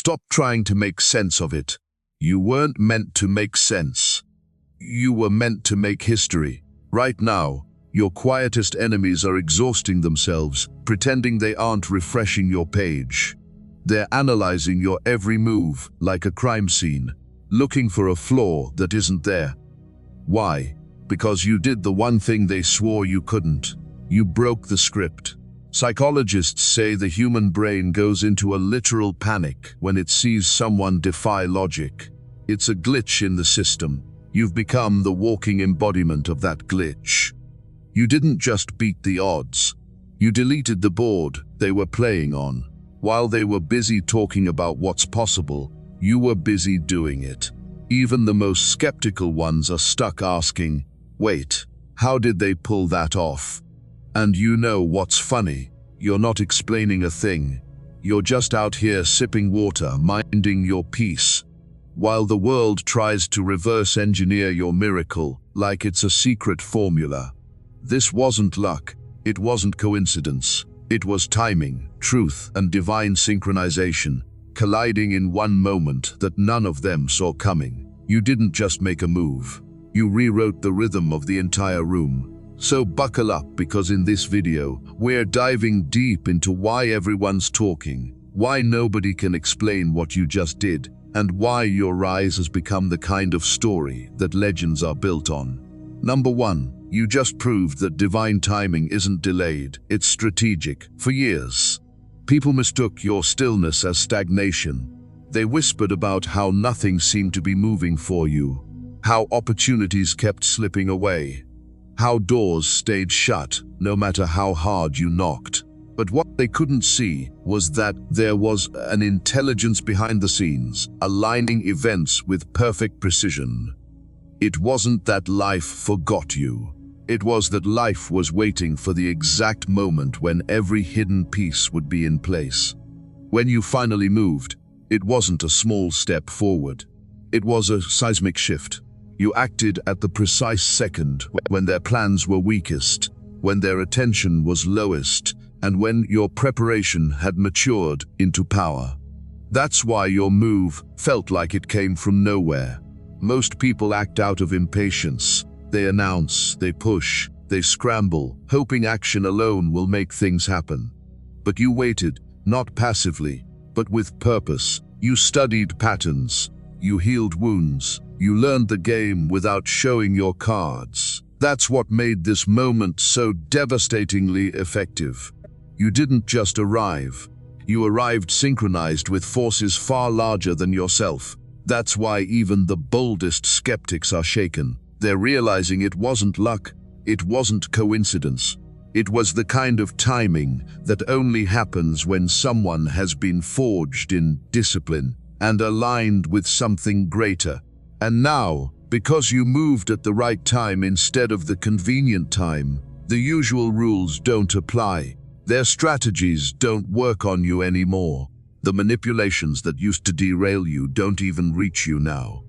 Stop trying to make sense of it. You weren't meant to make sense. You were meant to make history. Right now, your quietest enemies are exhausting themselves, pretending they aren't refreshing your page. They're analyzing your every move like a crime scene, looking for a flaw that isn't there. Why? Because you did the one thing they swore you couldn't. You broke the script. Psychologists say the human brain goes into a literal panic when it sees someone defy logic. It's a glitch in the system. You've become the walking embodiment of that glitch. You didn't just beat the odds. You deleted the board they were playing on. While they were busy talking about what's possible, you were busy doing it. Even the most skeptical ones are stuck asking, wait, how did they pull that off? And you know what's funny? You're not explaining a thing. You're just out here sipping water, minding your peace, while the world tries to reverse engineer your miracle like it's a secret formula. This wasn't luck. It wasn't coincidence. It was timing, truth, and divine synchronization, colliding in one moment that none of them saw coming. You didn't just make a move. You rewrote the rhythm of the entire room. So buckle up, because in this video, we're diving deep into why everyone's talking, why nobody can explain what you just did, and why your rise has become the kind of story that legends are built on. Number 1. You just proved that divine timing isn't delayed, it's strategic. For years, people mistook your stillness as stagnation. They whispered about how nothing seemed to be moving for you, how opportunities kept slipping away, how doors stayed shut no matter how hard you knocked. But what they couldn't see was that there was an intelligence behind the scenes, aligning events with perfect precision. It wasn't that life forgot you. It was that life was waiting for the exact moment when every hidden piece would be in place. When you finally moved, it wasn't a small step forward. It was a seismic shift. You acted at the precise second when their plans were weakest, when their attention was lowest, and when your preparation had matured into power. That's why your move felt like it came from nowhere. Most people act out of impatience. They announce, they push, they scramble, hoping action alone will make things happen. But you waited, not passively, but with purpose. You studied patterns. You healed wounds. You learned the game without showing your cards. That's what made this moment so devastatingly effective. You didn't just arrive. You arrived synchronized with forces far larger than yourself. That's why even the boldest skeptics are shaken. They're realizing it wasn't luck, it wasn't coincidence. It was the kind of timing that only happens when someone has been forged in discipline and aligned with something greater. And now, because you moved at the right time instead of the convenient time, the usual rules don't apply. Their strategies don't work on you anymore. The manipulations that used to derail you don't even reach you now.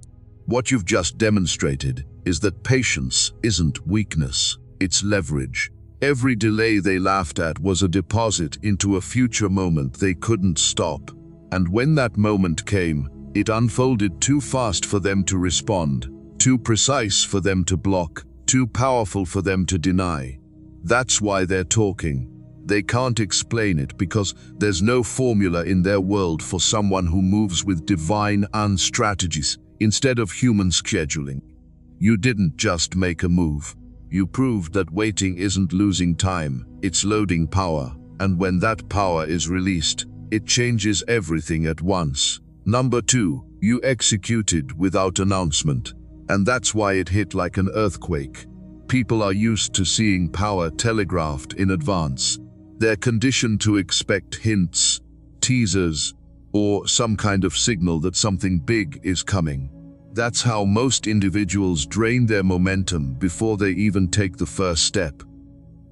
What you've just demonstrated is that patience isn't weakness, it's leverage. Every delay they laughed at was a deposit into a future moment they couldn't stop. And when that moment came, it unfolded too fast for them to respond, too precise for them to block, too powerful for them to deny. That's why they're talking. They can't explain it because there's no formula in their world for someone who moves with divine strategies instead of human scheduling. You didn't just make a move. You proved that waiting isn't losing time, it's loading power. And when that power is released, it changes everything at once. Number 2, you executed without announcement. And that's why it hit like an earthquake. People are used to seeing power telegraphed in advance. They're conditioned to expect hints, teasers, or some kind of signal that something big is coming. That's how most individuals drain their momentum before they even take the first step.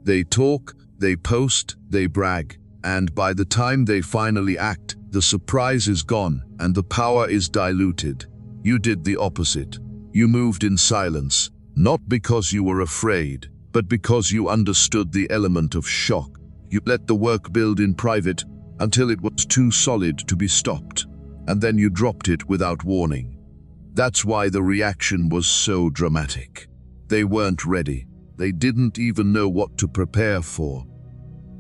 They talk, they post, they brag, and by the time they finally act, the surprise is gone and the power is diluted. You did the opposite. You moved in silence, not because you were afraid, but because you understood the element of shock. You let the work build in private until it was too solid to be stopped. and then you dropped it without warning. That's why the reaction was so dramatic. They weren't ready. They didn't even know what to prepare for.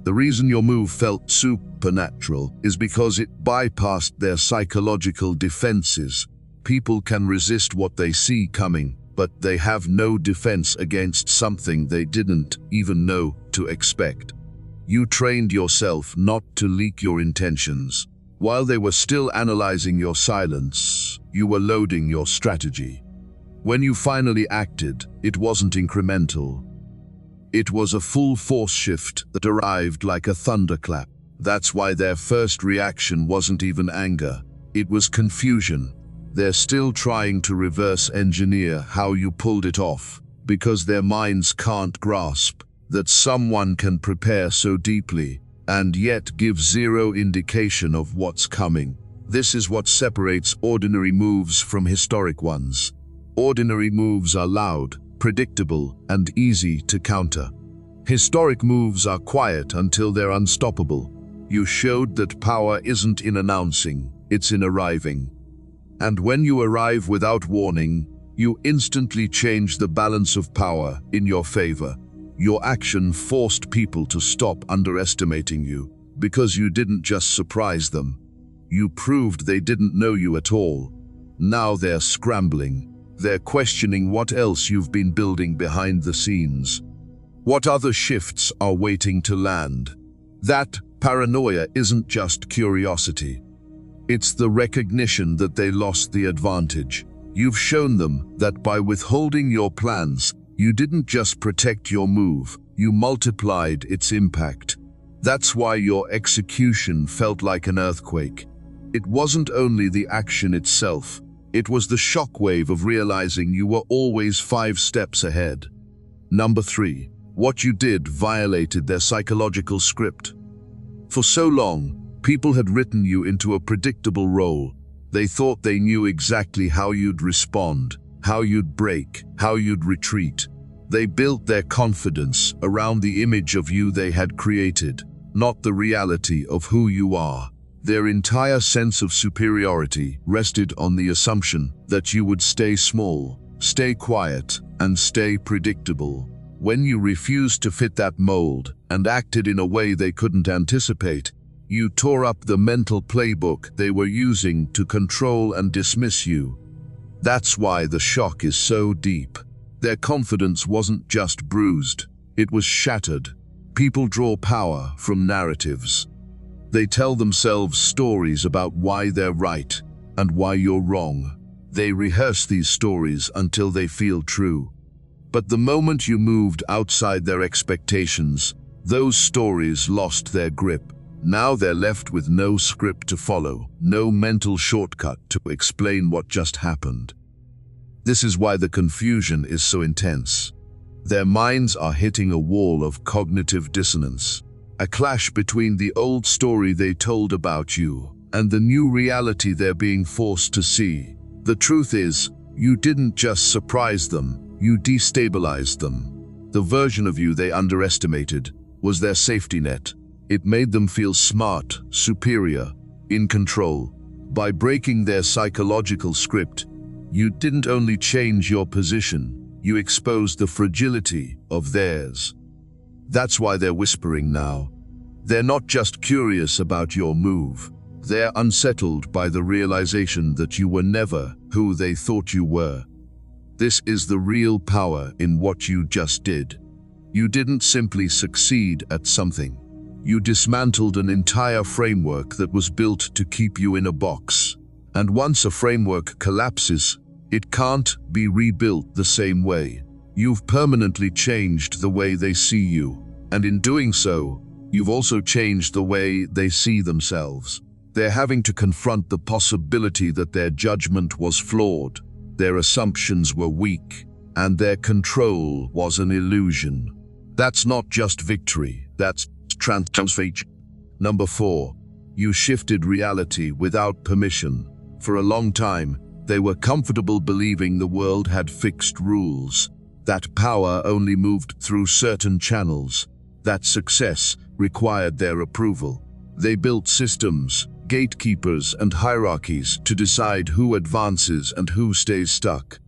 The reason your move felt supernatural is because it bypassed their psychological defenses. People can resist what they see coming, but they have no defense against something they didn't even know to expect. You trained yourself not to leak your intentions. While they were still analyzing your silence, you were loading your strategy. When you finally acted, it wasn't incremental. It was a full force shift that arrived like a thunderclap. That's why their first reaction wasn't even anger. It was confusion. They're still trying to reverse engineer how you pulled it off, because their minds can't grasp that someone can prepare so deeply and yet give zero indication of what's coming. This is what separates ordinary moves from historic ones. Ordinary moves are loud, predictable, and easy to counter. Historic moves are quiet until they're unstoppable. You showed that power isn't in announcing, it's in arriving. And when you arrive without warning, you instantly change the balance of power in your favor. Your action forced people to stop underestimating you, because you didn't just surprise them. You proved they didn't know you at all. Now they're scrambling. They're questioning what else you've been building behind the scenes. What other shifts are waiting to land? That paranoia isn't just curiosity. It's the recognition that they lost the advantage. You've shown them that by withholding your plans, you didn't just protect your move, you multiplied its impact. That's why your execution felt like an earthquake. It wasn't only the action itself, it was the shockwave of realizing you were always 5 steps ahead. Number 3, what you did violated their psychological script. For so long, people had written you into a predictable role. They thought they knew exactly how you'd respond, how you'd break, how you'd retreat. They built their confidence around the image of you they had created, not the reality of who you are. Their entire sense of superiority rested on the assumption that you would stay small, stay quiet, and stay predictable. When you refused to fit that mold and acted in a way they couldn't anticipate, you tore up the mental playbook they were using to control and dismiss you. That's why the shock is so deep. Their confidence wasn't just bruised, it was shattered. People draw power from narratives. They tell themselves stories about why they're right and why you're wrong. They rehearse these stories until they feel true. But the moment you moved outside their expectations, those stories lost their grip. Now they're left with no script to follow, no mental shortcut to explain what just happened. This is why the confusion is so intense. Their minds are hitting a wall of cognitive dissonance, a clash between the old story they told about you and the new reality they're being forced to see. The truth is, you didn't just surprise them, you destabilized them. The version of you they underestimated was their safety net. It made them feel smart, superior, in control. By breaking their psychological script, you didn't only change your position, you exposed the fragility of theirs. That's why they're whispering now. They're not just curious about your move. They're unsettled by the realization that you were never who they thought you were. This is the real power in what you just did. You didn't simply succeed at something. You dismantled an entire framework that was built to keep you in a box. And once a framework collapses, it can't be rebuilt the same way. You've permanently changed the way they see you, and in doing so, you've also changed the way they see themselves. They're having to confront the possibility that their judgment was flawed, their assumptions were weak, and their control was an illusion. That's not just victory, that's transformation. Number 4, you shifted reality without permission. For a long time, they were comfortable believing the world had fixed rules, that power only moved through certain channels, that success required their approval. They built systems, gatekeepers and hierarchies to decide who advances and who stays stuck.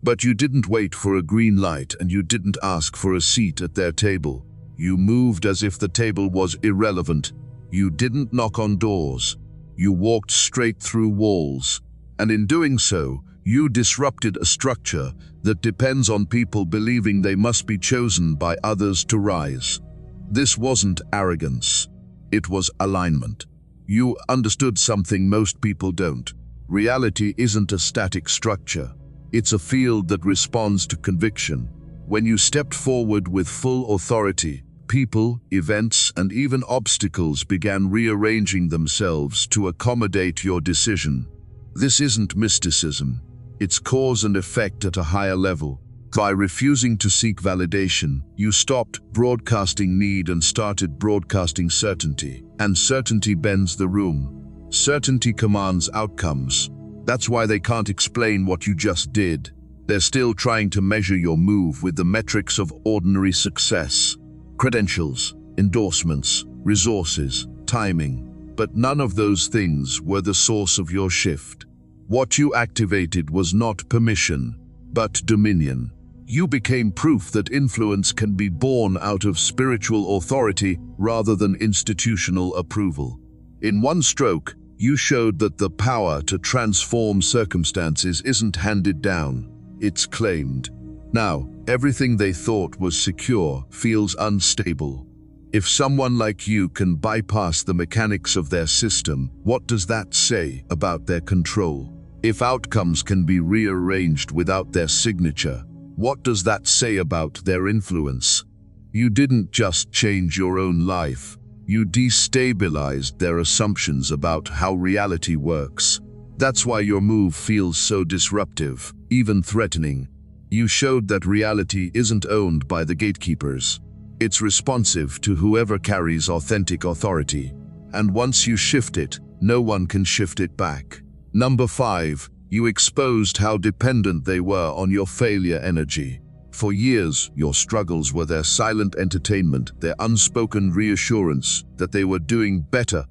But you didn't wait for a green light and you didn't ask for a seat at their table. You moved as if the table was irrelevant. You didn't knock on doors. You walked straight through walls. And in doing so, you disrupted a structure that depends on people believing they must be chosen by others to rise. This wasn't arrogance. It was alignment. You understood something most people don't. Reality isn't a static structure. It's a field that responds to conviction. When you stepped forward with full authority, people, events, and even obstacles began rearranging themselves to accommodate your decision. This isn't mysticism. It's cause and effect at a higher level. By refusing to seek validation, you stopped broadcasting need and started broadcasting certainty. And certainty bends the room. Certainty commands outcomes. That's why they can't explain what you just did. They're still trying to measure your move with the metrics of ordinary success. Credentials, endorsements, resources, timing. But none of those things were the source of your shift. What you activated was not permission, but dominion. You became proof that influence can be born out of spiritual authority rather than institutional approval. In one stroke, you showed that the power to transform circumstances isn't handed down, it's claimed. Now, everything they thought was secure feels unstable. If someone like you can bypass the mechanics of their system, what does that say about their control? If outcomes can be rearranged without their signature, what does that say about their influence? You didn't just change your own life. You destabilized their assumptions about how reality works. That's why your move feels so disruptive, even threatening. You showed that reality isn't owned by the gatekeepers. It's responsive to whoever carries authentic authority. And once you shift it, no one can shift it back. Number 5, you exposed how dependent they were on your failure energy. For years, your struggles were their silent entertainment, their unspoken reassurance that they were doing better,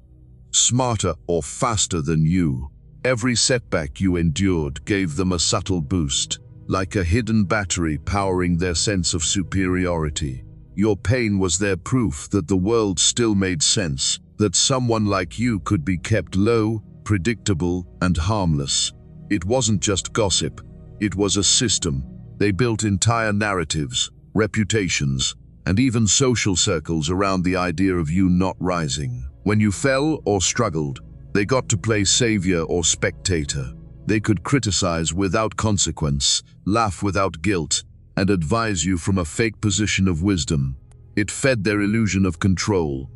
smarter, or faster than you. Every setback you endured gave them a subtle boost, like a hidden battery powering their sense of superiority. Your pain was their proof that the world still made sense, that someone like you could be kept low, predictable, and harmless. It wasn't just gossip, it was a system. They built entire narratives, reputations, and even social circles around the idea of you not rising. When you fell or struggled, they got to play savior or spectator. They could criticize without consequence, laugh without guilt, and advise you from a fake position of wisdom. It fed their illusion of control.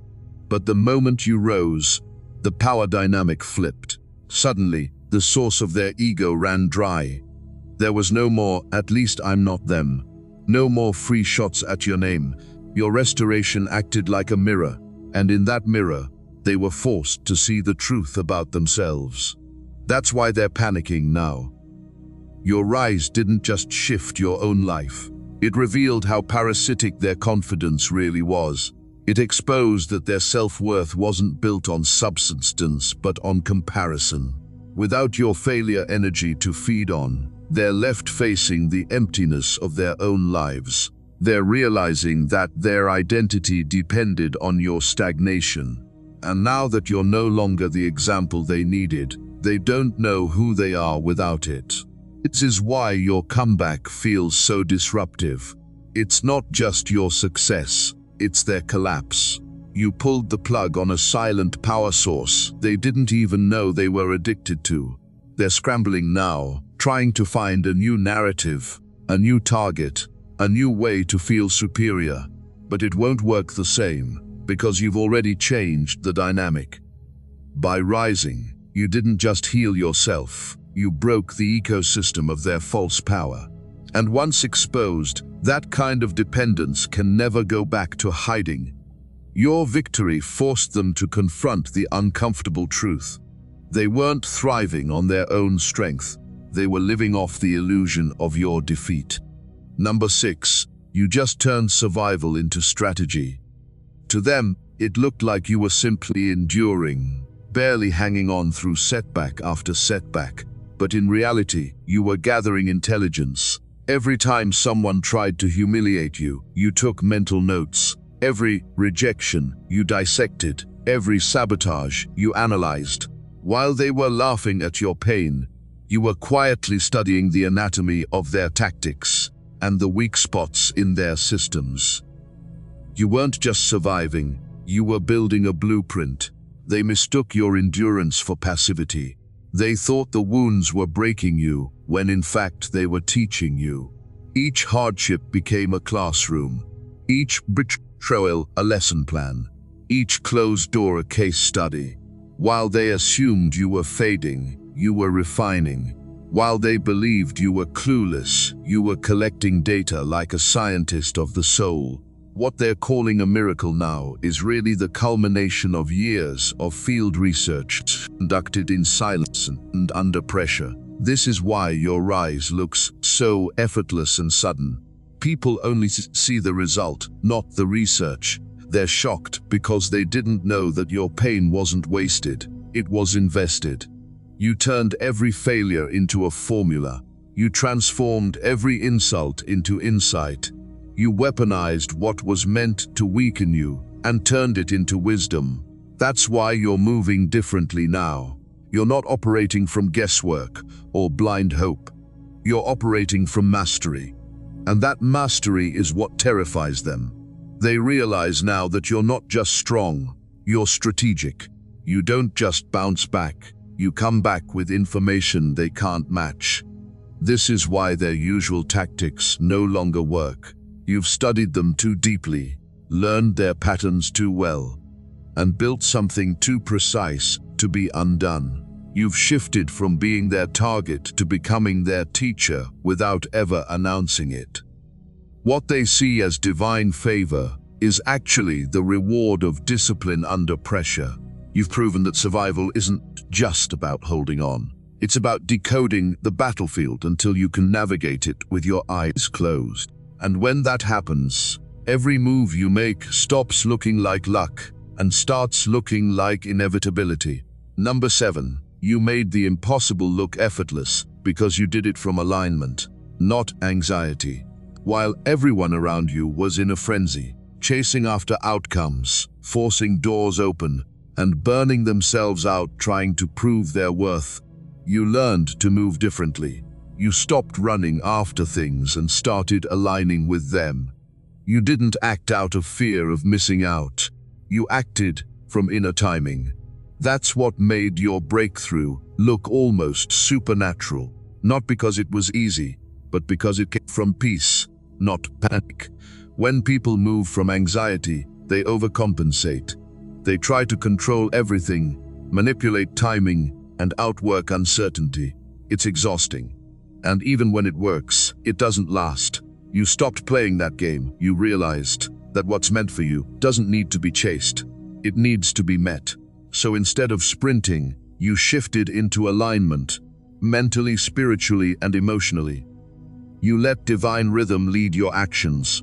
But the moment you rose, the power dynamic flipped. Suddenly, the source of their ego ran dry. There was no more, "At least I'm not them." No more free shots at your name. Your restoration acted like a mirror, and in that mirror, they were forced to see the truth about themselves. That's why they're panicking now. Your rise didn't just shift your own life. It revealed how parasitic their confidence really was. It exposed that their self-worth wasn't built on substance but on comparison. Without your failure energy to feed on, they're left facing the emptiness of their own lives. They're realizing that their identity depended on your stagnation. And now that you're no longer the example they needed, they don't know who they are without it. This is why your comeback feels so disruptive. It's not just your success, it's their collapse. You pulled the plug on a silent power source they didn't even know they were addicted to. They're scrambling now, trying to find a new narrative, a new target, a new way to feel superior. But it won't work the same, because you've already changed the dynamic. By rising, you didn't just heal yourself, you broke the ecosystem of their false power. And once exposed, that kind of dependence can never go back to hiding. Your victory forced them to confront the uncomfortable truth. They weren't thriving on their own strength. They were living off the illusion of your defeat. Number 6, you just turned survival into strategy. To them, it looked like you were simply enduring. barely hanging on through setback after setback. But in reality, you were gathering intelligence. Every time someone tried to humiliate you, you took mental notes. Every rejection, you dissected. Every sabotage, you analyzed. While they were laughing at your pain, you were quietly studying the anatomy of their tactics and the weak spots in their systems. You weren't just surviving, you were building a blueprint. They mistook your endurance for passivity. They thought the wounds were breaking you, when in fact they were teaching you. Each hardship became a classroom. Each betrayal a lesson plan. Each closed door a case study. While they assumed you were fading, you were refining. While they believed you were clueless, you were collecting data like a scientist of the soul. What they're calling a miracle now is really the culmination of years of field research conducted in silence and under pressure. This is why your rise looks so effortless and sudden. People only see the result, not the research. They're shocked because they didn't know that your pain wasn't wasted, it was invested. You turned every failure into a formula. You transformed every insult into insight. You weaponized what was meant to weaken you and turned it into wisdom. That's why you're moving differently now. You're not operating from guesswork or blind hope. You're operating from mastery. And that mastery is what terrifies them. They realize now that you're not just strong, you're strategic. You don't just bounce back, you come back with information they can't match. This is why their usual tactics no longer work. You've studied them too deeply, learned their patterns too well, and built something too precise to be undone. You've shifted from being their target to becoming their teacher without ever announcing it. What they see as divine favor is actually the reward of discipline under pressure. You've proven that survival isn't just about holding on. It's about decoding the battlefield until you can navigate it with your eyes closed. And when that happens, every move you make stops looking like luck and starts looking like inevitability. Number 7, you made the impossible look effortless because you did it from alignment, not anxiety. While everyone around you was in a frenzy, chasing after outcomes, forcing doors open, and burning themselves out trying to prove their worth, you learned to move differently. You stopped running after things and started aligning with them. You didn't act out of fear of missing out. You acted from inner timing. That's what made your breakthrough look almost supernatural, not because it was easy, but because it came from peace, not panic. When people move from anxiety, they overcompensate. They try to control everything, manipulate timing, and outwork uncertainty. It's exhausting. And even when it works, it doesn't last. You stopped playing that game. You realized that what's meant for you doesn't need to be chased. It needs to be met. So instead of sprinting, you shifted into alignment, mentally, spiritually, and emotionally. You let divine rhythm lead your actions.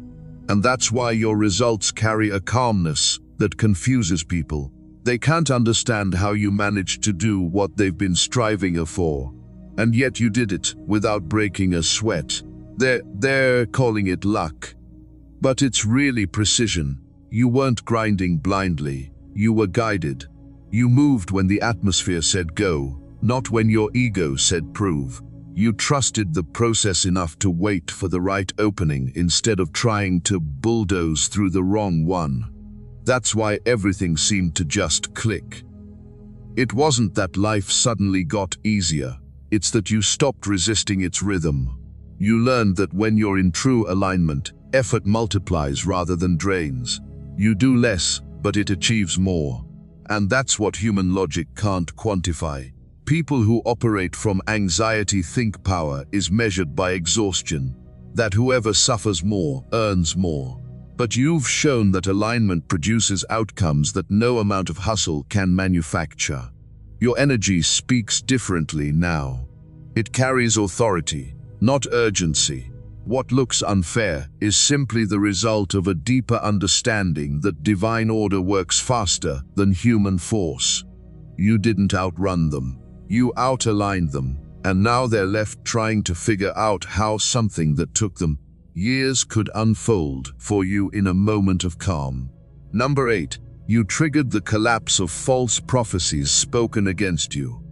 And that's why your results carry a calmness that confuses people. They can't understand how you managed to do what they've been striving for. And yet you did it without breaking a sweat. They're calling it luck. But it's really precision. You weren't grinding blindly. You were guided. You moved when the atmosphere said go, not when your ego said prove. You trusted the process enough to wait for the right opening instead of trying to bulldoze through the wrong one. That's why everything seemed to just click. It wasn't that life suddenly got easier. It's that you stopped resisting its rhythm. You learned that when you're in true alignment, effort multiplies rather than drains. You do less, but it achieves more. And that's what human logic can't quantify. People who operate from anxiety think power is measured by exhaustion, that whoever suffers more earns more. But you've shown that alignment produces outcomes that no amount of hustle can manufacture. Your energy speaks differently now. It carries authority, not urgency. What looks unfair is simply the result of a deeper understanding that divine order works faster than human force. You didn't outrun them. You out-aligned them. And now they're left trying to figure out how something that took them years could unfold for you in a moment of calm. Number 8. You triggered the collapse of false prophecies spoken against you.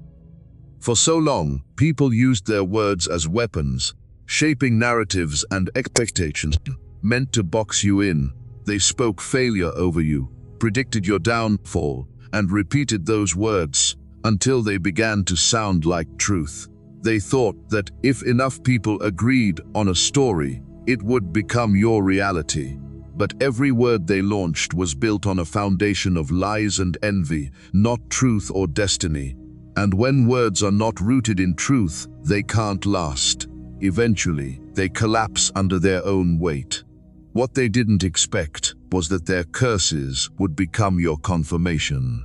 For so long, people used their words as weapons, shaping narratives and expectations meant to box you in. They spoke failure over you, predicted your downfall, and repeated those words until they began to sound like truth. They thought that if enough people agreed on a story, it would become your reality. But every word they launched was built on a foundation of lies and envy, not truth or destiny. And when words are not rooted in truth, they can't last. Eventually, they collapse under their own weight. What they didn't expect was that their curses would become your confirmation.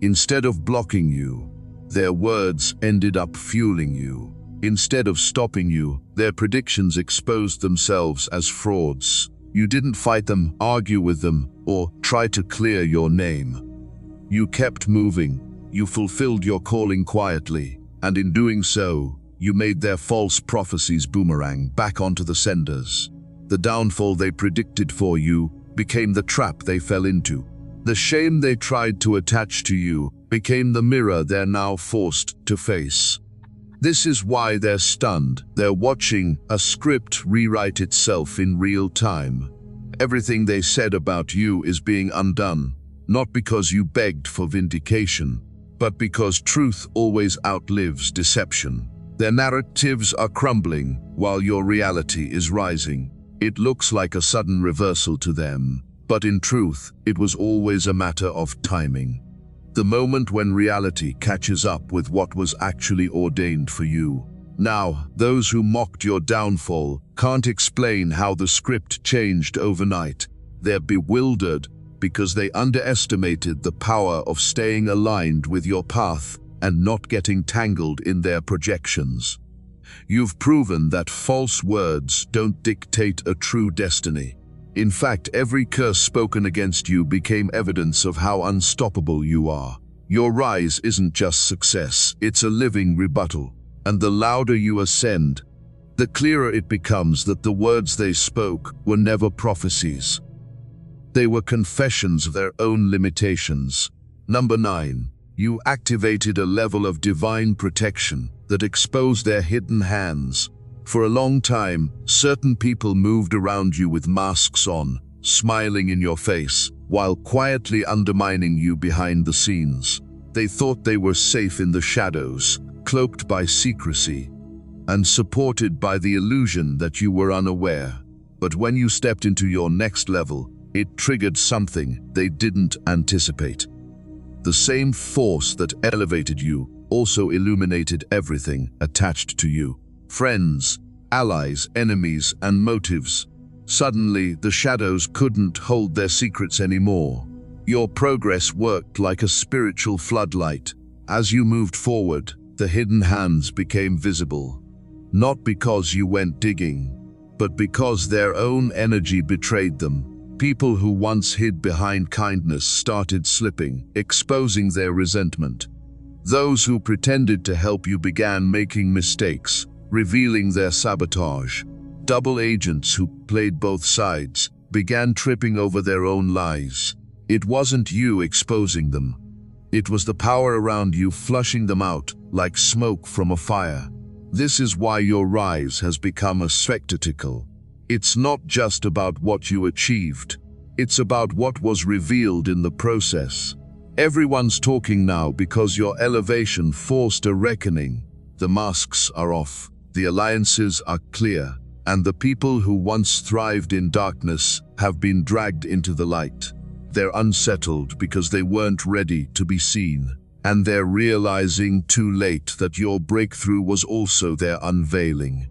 Instead of blocking you, their words ended up fueling you. Instead of stopping you, their predictions exposed themselves as frauds. You didn't fight them, argue with them, or try to clear your name. You kept moving. You fulfilled your calling quietly, and in doing so, you made their false prophecies boomerang back onto the senders. The downfall they predicted for you became the trap they fell into. The shame they tried to attach to you became the mirror they're now forced to face. This is why they're stunned. They're watching a script rewrite itself in real time. Everything they said about you is being undone, not because you begged for vindication, but because truth always outlives deception. Their narratives are crumbling while your reality is rising. It looks like a sudden reversal to them, but in truth, it was always a matter of timing. The moment when reality catches up with what was actually ordained for you. Now, those who mocked your downfall can't explain how the script changed overnight. They're bewildered because they underestimated the power of staying aligned with your path and not getting tangled in their projections. You've proven that false words don't dictate a true destiny. In fact, every curse spoken against you became evidence of how unstoppable you are. Your rise isn't just success, it's a living rebuttal. And the louder you ascend, the clearer it becomes that the words they spoke were never prophecies. They were confessions of their own limitations. Number 9. You activated a level of divine protection that exposed their hidden hands. For a long time, certain people moved around you with masks on, smiling in your face, while quietly undermining you behind the scenes. They thought they were safe in the shadows, cloaked by secrecy, and supported by the illusion that you were unaware. But when you stepped into your next level, it triggered something they didn't anticipate. The same force that elevated you also illuminated everything attached to you. Friends, allies, enemies, and motives. Suddenly, the shadows couldn't hold their secrets anymore. Your progress worked like a spiritual floodlight. As you moved forward, the hidden hands became visible. Not because you went digging, but because their own energy betrayed them. People who once hid behind kindness started slipping, exposing their resentment. Those who pretended to help you began making mistakes, revealing their sabotage. Double agents who played both sides began tripping over their own lies. It wasn't you exposing them. It was the power around you flushing them out like smoke from a fire. This is why your rise has become a spectacle. It's not just about what you achieved. It's about what was revealed in the process. Everyone's talking now because your elevation forced a reckoning. The masks are off, the alliances are clear, and the people who once thrived in darkness have been dragged into the light. They're unsettled because they weren't ready to be seen, and they're realizing too late that your breakthrough was also their unveiling.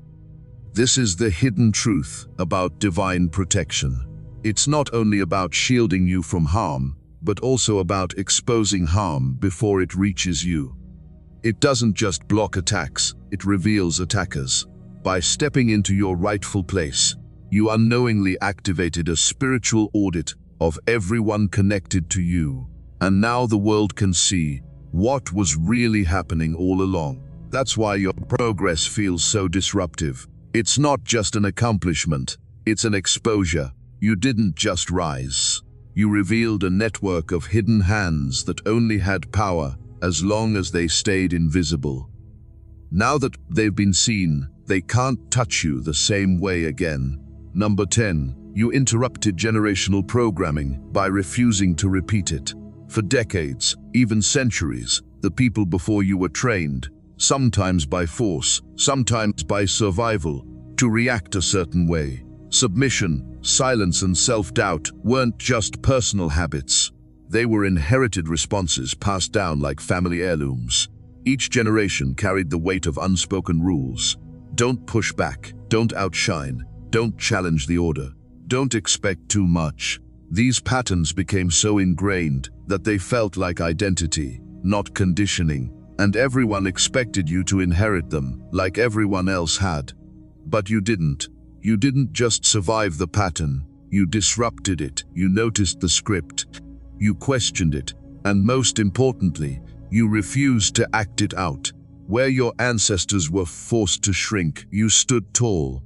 This is the hidden truth about divine protection. It's not only about shielding you from harm, but also about exposing harm before it reaches you. It doesn't just block attacks, it reveals attackers. By stepping into your rightful place, you unknowingly activated a spiritual audit of everyone connected to you. And now the world can see what was really happening all along. That's why your progress feels so disruptive. It's not just an accomplishment, it's an exposure. You didn't just rise. You revealed a network of hidden hands that only had power as long as they stayed invisible. Now that they've been seen, they can't touch you the same way again. Number 10. You interrupted generational programming by refusing to repeat it. For decades, even centuries, the people before you were trained, sometimes by force, sometimes by survival, to react a certain way. Submission, silence, and self-doubt weren't just personal habits. They were inherited responses passed down like family heirlooms. Each generation carried the weight of unspoken rules. Don't push back, don't outshine, don't challenge the order, don't expect too much. These patterns became so ingrained that they felt like identity, not conditioning, and everyone expected you to inherit them like everyone else had. But you didn't. You didn't just survive the pattern, you disrupted it, you noticed the script, you questioned it, and most importantly, you refused to act it out. Where your ancestors were forced to shrink, you stood tall.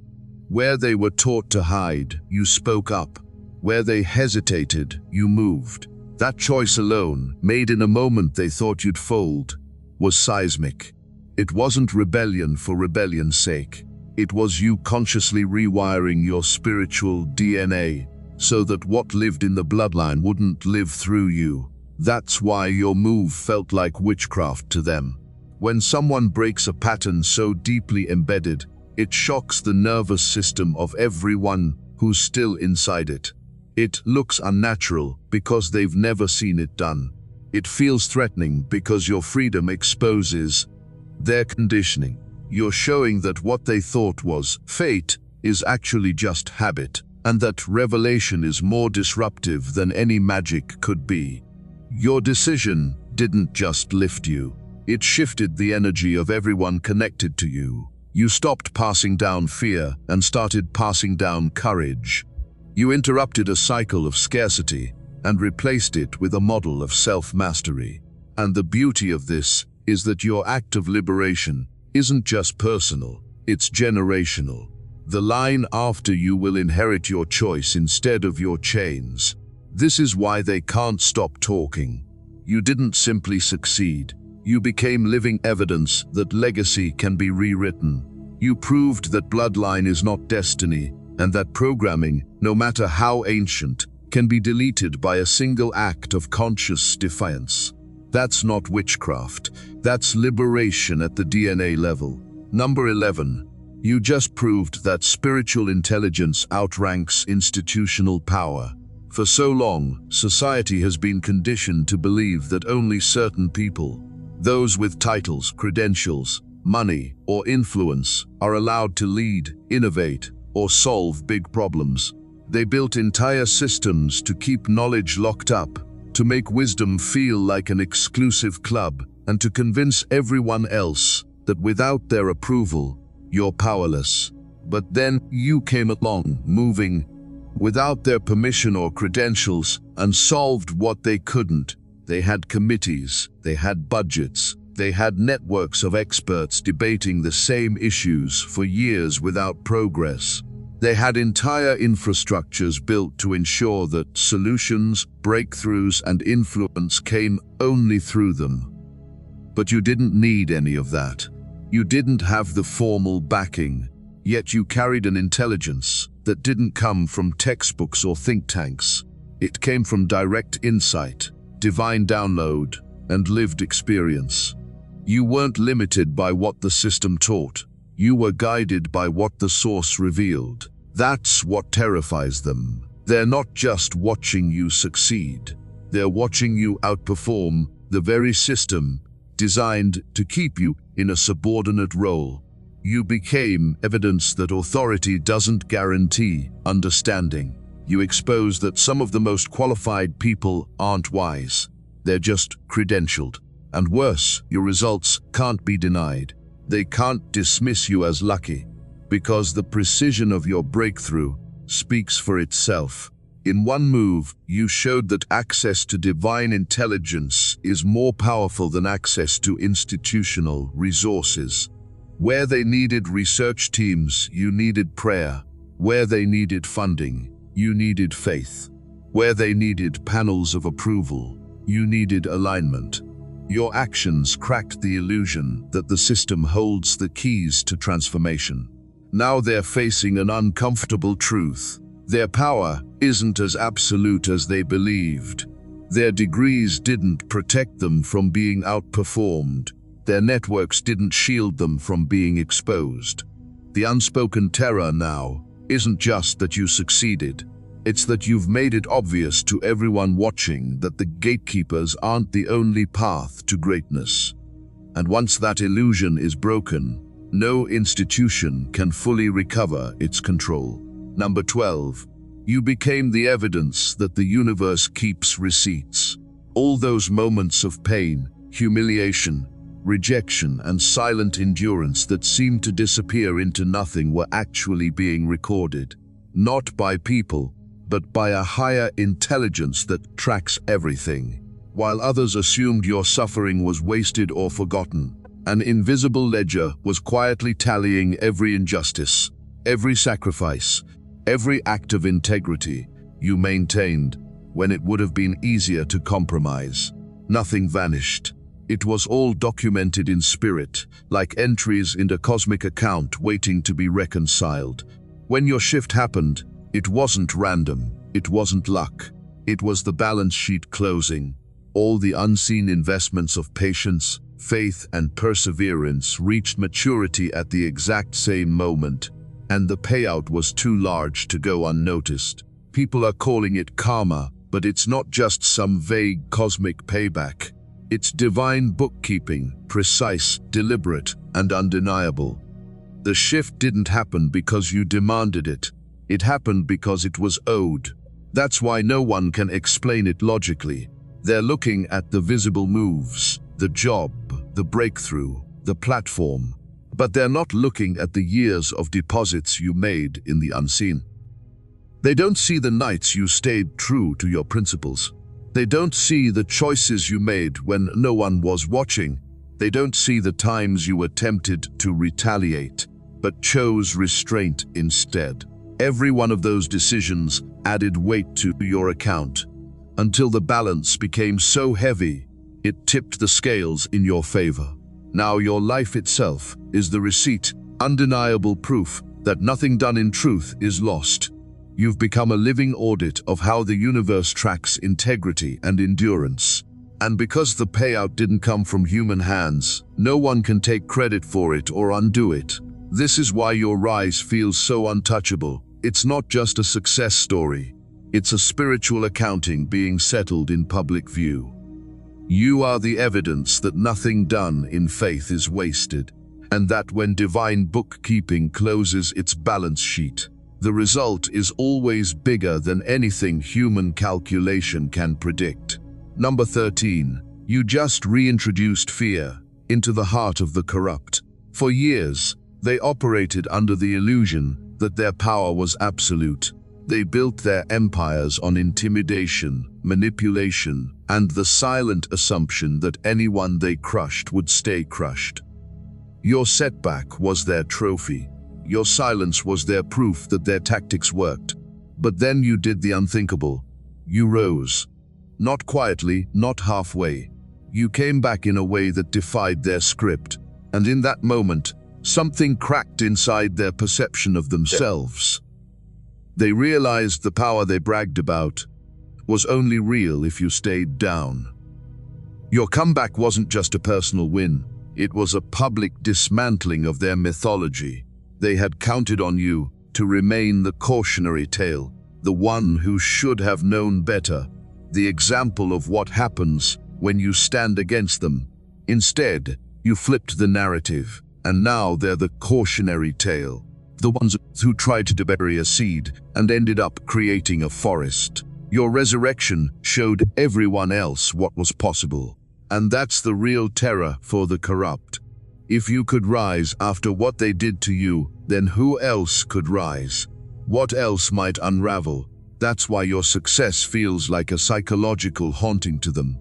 Where they were taught to hide, you spoke up. Where they hesitated, you moved. That choice alone, made in a moment they thought you'd fold, was seismic. It wasn't rebellion for rebellion's sake. It was you consciously rewiring your spiritual DNA so that what lived in the bloodline wouldn't live through you. That's why your move felt like witchcraft to them. When someone breaks a pattern so deeply embedded, it shocks the nervous system of everyone who's still inside it. It looks unnatural because they've never seen it done. It feels threatening because your freedom exposes their conditioning. You're showing that what they thought was fate is actually just habit, and that revelation is more disruptive than any magic could be. Your decision didn't just lift you. It shifted the energy of everyone connected to you. You stopped passing down fear and started passing down courage. You interrupted a cycle of scarcity and replaced it with a model of self-mastery. And the beauty of this is that your act of liberation isn't just personal, it's generational. The line after you will inherit your choice instead of your chains. This is why they can't stop talking. You didn't simply succeed. You became living evidence that legacy can be rewritten. You proved that bloodline is not destiny, and that programming, no matter how ancient, can be deleted by a single act of conscious defiance. That's not witchcraft. That's liberation at the DNA level. Number 11. You just proved that spiritual intelligence outranks institutional power. For so long, society has been conditioned to believe that only certain people, those with titles, credentials, money, or influence, are allowed to lead, innovate, or solve big problems. They built entire systems to keep knowledge locked up, to make wisdom feel like an exclusive club, and to convince everyone else that without their approval, you're powerless. But then you came along, moving without their permission or credentials, and solved what they couldn't. They had committees, they had budgets, they had networks of experts debating the same issues for years without progress. They had entire infrastructures built to ensure that solutions, breakthroughs, and influence came only through them. But you didn't need any of that. You didn't have the formal backing, yet you carried an intelligence that didn't come from textbooks or think tanks. It came from direct insight, divine download, and lived experience. You weren't limited by what the system taught. You were guided by what the source revealed. That's what terrifies them. They're not just watching you succeed. They're watching you outperform the very system designed to keep you in a subordinate role. You became evidence that authority doesn't guarantee understanding. You exposed that some of the most qualified people aren't wise. They're just credentialed. And worse, your results can't be denied. They can't dismiss you as lucky, because the precision of your breakthrough speaks for itself. In one move, you showed that access to divine intelligence is more powerful than access to institutional resources. Where they needed research teams, you needed prayer. Where they needed funding, you needed faith. Where they needed panels of approval, you needed alignment. Your actions cracked the illusion that the system holds the keys to transformation. Now they're facing an uncomfortable truth. Their power isn't as absolute as they believed. Their degrees didn't protect them from being outperformed. Their networks didn't shield them from being exposed. The unspoken terror now isn't just that you succeeded. It's that you've made it obvious to everyone watching that the gatekeepers aren't the only path to greatness. And once that illusion is broken, no institution can fully recover its control. Number 12. You became the evidence that the universe keeps receipts. All those moments of pain, humiliation, rejection, and silent endurance that seemed to disappear into nothing were actually being recorded. Not by people, but by a higher intelligence that tracks everything. While others assumed your suffering was wasted or forgotten, an invisible ledger was quietly tallying every injustice, every sacrifice, every act of integrity you maintained when it would have been easier to compromise. Nothing vanished. It was all documented in spirit, like entries in a cosmic account waiting to be reconciled. When your shift happened, it wasn't random, it wasn't luck. It was the balance sheet closing. All the unseen investments of patience, faith, and perseverance reached maturity at the exact same moment, and the payout was too large to go unnoticed. People are calling it karma, but it's not just some vague cosmic payback. It's divine bookkeeping, precise, deliberate, and undeniable. The shift didn't happen because you demanded it. It happened because it was owed. That's why no one can explain it logically. They're looking at the visible moves, the job, the breakthrough, the platform. But they're not looking at the years of deposits you made in the unseen. They don't see the nights you stayed true to your principles. They don't see the choices you made when no one was watching. They don't see the times you were tempted to retaliate, but chose restraint instead. Every one of those decisions added weight to your account, until the balance became so heavy, it tipped the scales in your favor. Now your life itself is the receipt, undeniable proof that nothing done in truth is lost. You've become a living audit of how the universe tracks integrity and endurance. And because the payout didn't come from human hands, no one can take credit for it or undo it. This is why your rise feels so untouchable. It's not just a success story. It's a spiritual accounting being settled in public view. You are the evidence that nothing done in faith is wasted, and that when divine bookkeeping closes its balance sheet, the result is always bigger than anything human calculation can predict. Number 13. You just reintroduced fear into the heart of the corrupt. For years, they operated under the illusion that their power was absolute. They built their empires on intimidation, manipulation, and the silent assumption that anyone they crushed would stay crushed. Your setback was their trophy. Your silence was their proof that their tactics worked. But then you did the unthinkable. You rose. Not quietly, not halfway. You came back in a way that defied their script. And in that moment, something cracked inside their perception of themselves. They realized the power they bragged about was only real if you stayed down. Your comeback wasn't just a personal win. It was a public dismantling of their mythology. They had counted on you to remain the cautionary tale, the one who should have known better, the example of what happens when you stand against them. Instead, you flipped the narrative, and now they're the cautionary tale, the ones who tried to bury a seed and ended up creating a forest. Your resurrection showed everyone else what was possible, and that's the real terror for the corrupt. If you could rise after what they did to you, then who else could rise? What else might unravel? That's why your success feels like a psychological haunting to them.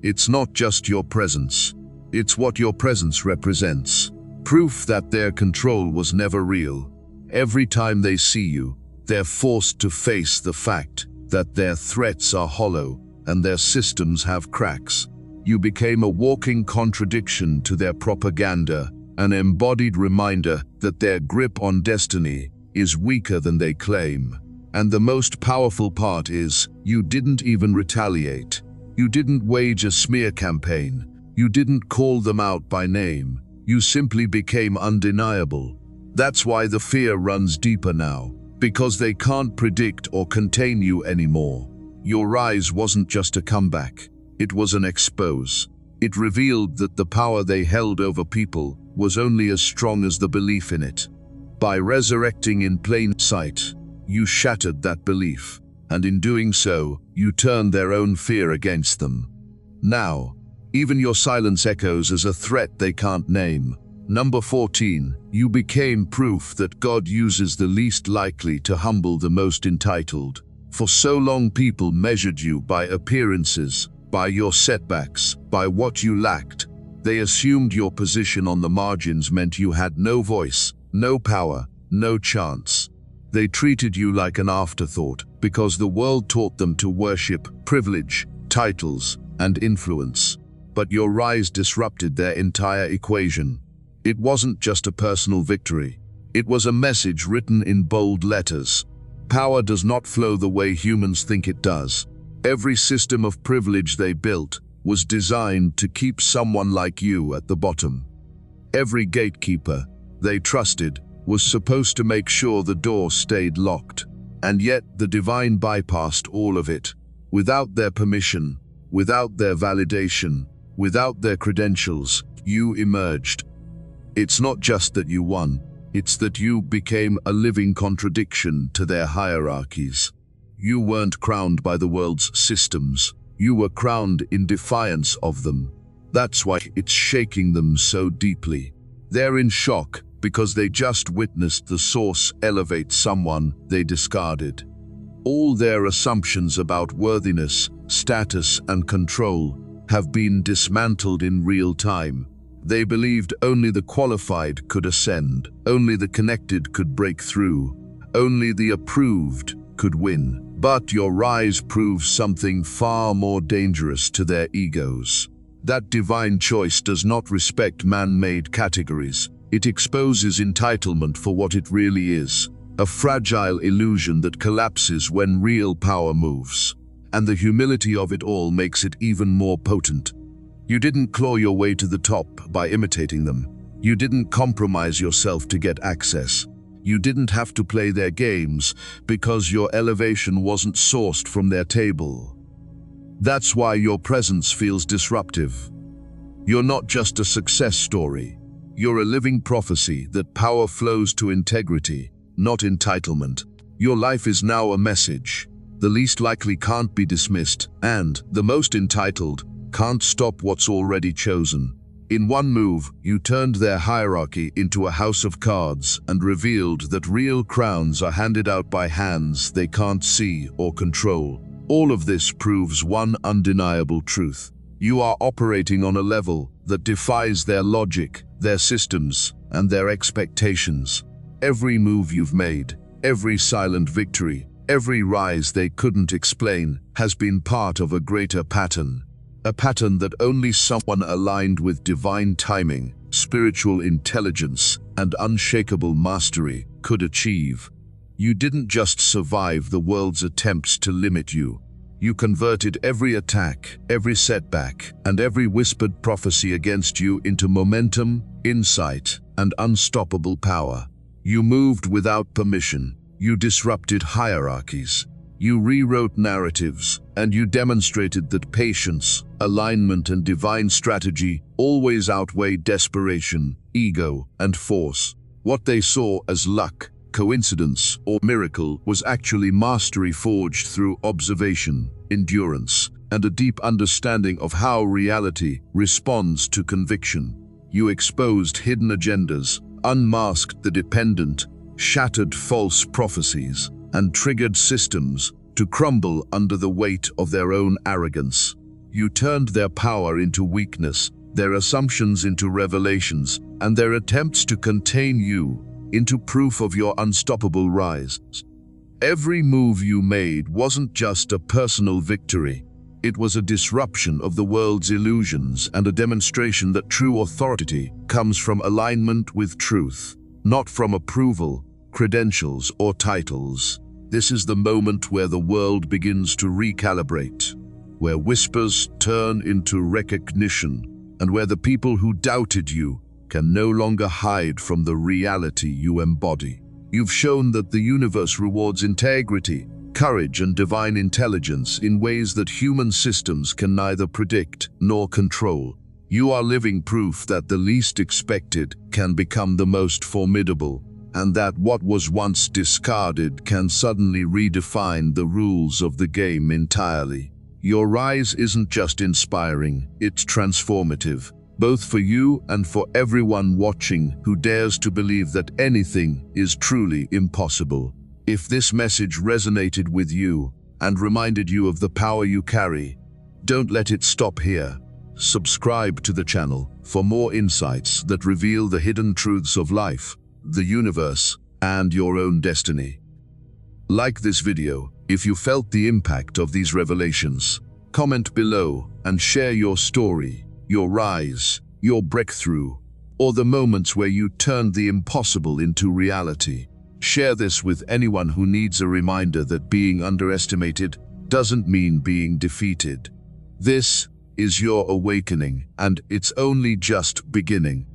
It's not just your presence. It's what your presence represents. Proof that their control was never real. Every time they see you, they're forced to face the fact that their threats are hollow and their systems have cracks. You became a walking contradiction to their propaganda, an embodied reminder that their grip on destiny is weaker than they claim. And the most powerful part is, you didn't even retaliate. You didn't wage a smear campaign. You didn't call them out by name. You simply became undeniable. That's why the fear runs deeper now, because they can't predict or contain you anymore. Your rise wasn't just a comeback. It was an expose. It revealed that the power they held over people was only as strong as the belief in it. By resurrecting in plain sight, you shattered that belief, and in doing so, you turned their own fear against them. Now, even your silence echoes as a threat they can't name. Number 14, you became proof that God uses the least likely to humble the most entitled. For so long people measured you by appearances, by your setbacks, by what you lacked. They assumed your position on the margins meant you had no voice, no power, no chance. They treated you like an afterthought because the world taught them to worship privilege, titles, and influence. But your rise disrupted their entire equation. It wasn't just a personal victory. It was a message written in bold letters. Power does not flow the way humans think it does. Every system of privilege they built was designed to keep someone like you at the bottom. Every gatekeeper they trusted was supposed to make sure the door stayed locked. And yet the divine bypassed all of it. Without their permission, without their validation, without their credentials, you emerged. It's not just that you won, it's that you became a living contradiction to their hierarchies. You weren't crowned by the world's systems. You were crowned in defiance of them. That's why it's shaking them so deeply. They're in shock because they just witnessed the source elevate someone they discarded. All their assumptions about worthiness, status, and control have been dismantled in real time. They believed only the qualified could ascend, only the connected could break through, only the approved could win. But your rise proves something far more dangerous to their egos. That divine choice does not respect man-made categories. It exposes entitlement for what it really is, a fragile illusion that collapses when real power moves. And the humility of it all makes it even more potent. You didn't claw your way to the top by imitating them. You didn't compromise yourself to get access. You didn't have to play their games because your elevation wasn't sourced from their table. That's why your presence feels disruptive. You're not just a success story. You're a living prophecy that power flows to integrity, not entitlement. Your life is now a message. The least likely can't be dismissed, and the most entitled can't stop what's already chosen. In one move, you turned their hierarchy into a house of cards and revealed that real crowns are handed out by hands they can't see or control. All of this proves one undeniable truth. You are operating on a level that defies their logic, their systems, and their expectations. Every move you've made, every silent victory, every rise they couldn't explain has been part of a greater pattern. A pattern that only someone aligned with divine timing, spiritual intelligence, and unshakable mastery could achieve. You didn't just survive the world's attempts to limit you. You converted every attack, every setback, and every whispered prophecy against you into momentum, insight, and unstoppable power. You moved without permission. You disrupted hierarchies. You rewrote narratives, and you demonstrated that patience, alignment, and divine strategy always outweigh desperation, ego, and force. What they saw as luck, coincidence, or miracle was actually mastery forged through observation, endurance, and a deep understanding of how reality responds to conviction. You exposed hidden agendas, unmasked the dependent, shattered false prophecies, and triggered systems to crumble under the weight of their own arrogance. You turned their power into weakness, their assumptions into revelations, and their attempts to contain you into proof of your unstoppable rise. Every move you made wasn't just a personal victory. It was a disruption of the world's illusions and a demonstration that true authority comes from alignment with truth, not from approval, credentials, or titles. This is the moment where the world begins to recalibrate, where whispers turn into recognition, and where the people who doubted you can no longer hide from the reality you embody. You've shown that the universe rewards integrity, courage, and divine intelligence in ways that human systems can neither predict nor control. You are living proof that the least expected can become the most formidable, and that what was once discarded can suddenly redefine the rules of the game entirely. Your rise isn't just inspiring, it's transformative, both for you and for everyone watching who dares to believe that anything is truly impossible. If this message resonated with you and reminded you of the power you carry, don't let it stop here. Subscribe to the channel for more insights that reveal the hidden truths of life, the universe, and your own destiny. Like this video if you felt the impact of these revelations. Comment below and share your story, your rise, your breakthrough, or the moments where you turned the impossible into reality. Share this with anyone who needs a reminder that being underestimated doesn't mean being defeated. This is your awakening, and it's only just beginning.